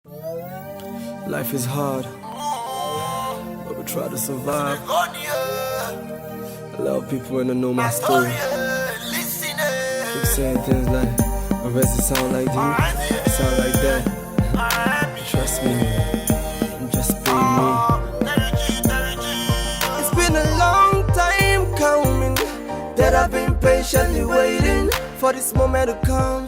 Life is hard, but we try to survive. A lot of people wanna know my story. Keep saying things like, or does it sound like you? It sound like that. Trust me, I'm just being me. It's been a long time coming, that I've been patiently waiting for this moment to come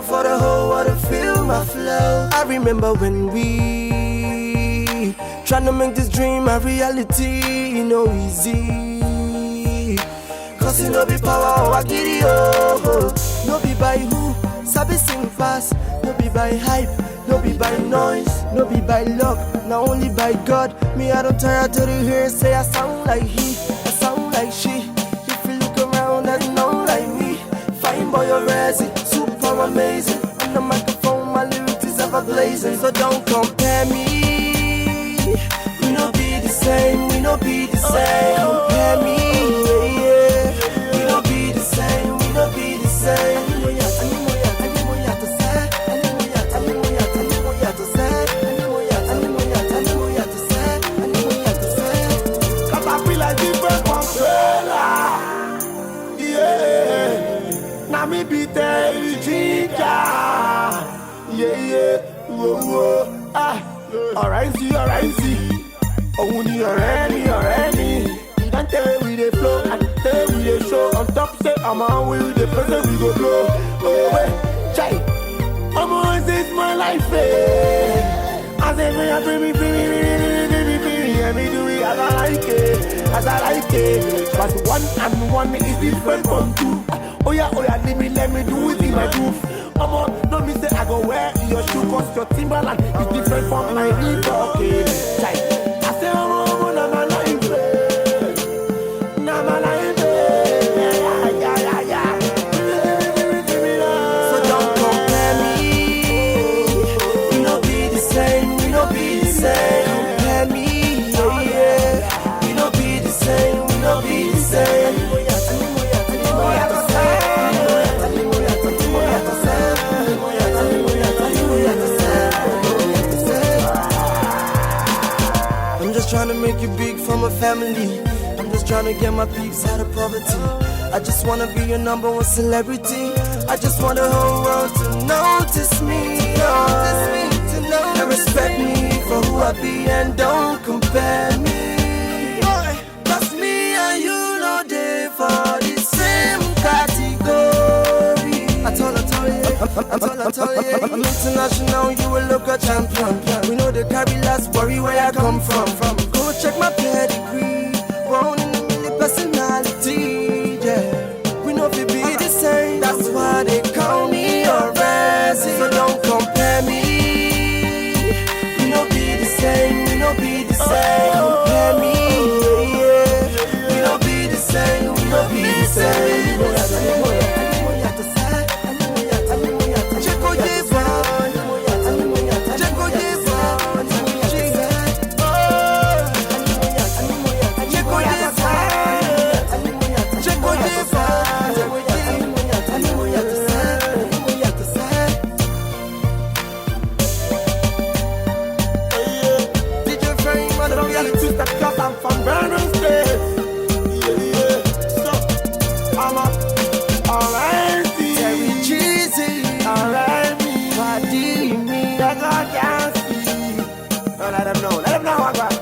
for the whole world to feel my flow. I remember when we trying to make this dream a reality, no easy. Cause it no be power or agiri, oh. No be by who, sabi sing fast. No be by hype, no be by noise, no be by luck, not only by God. Me I don't tire to the hear say I sound like he, I sound like she. If you look around and know like me, fine boy you're resin, super amazing. On the microphone my lyrics is ever blazing. So don't compare me, we no be the same, we no be the same. Compare me, yeah. We no be the same, we no be the same. Me be the ginger, yeah, whoa, alright, see, oh, ni already. You don't tell me the flow, and tell me the show. On top, say I'm on with the person we go blow. Oh, wait, chai, I'm on this my life, I say, me, I bring me, and me do it as I like it. But one and one is different from two. Oh yeah, let me do it in my groove. No me say I go wear your shoe, cause your Timberland is different from my Reebok. Okay, I say na my life, na my life, yeah. So don't compare me. We no be the same, we no be the same. Compare me, yeah. We no be the same, we no be the same. I'm just trying to make it big for my family. I'm just trying to get my peaks out of poverty. I just wanna be your number one celebrity. I just want the whole world to notice me, and respect me for who I be and don't compare me. Cause me and you know they for the same category. I told you, I'm international, you a local champion. We know the carry last worry where I come from. Go check my pedigree, born in a million personality, yeah. We know if it be the same, that's why they call me a resin. So don't compare me, we no be the same, we no be the same. Compare me, yeah. We no be the same, we no be the same. I'm from Brandon State. Yeah. So I'm up. Alright, Terry Jeezy, alright, me. Paddy me. That's all I can see. Let them know I got.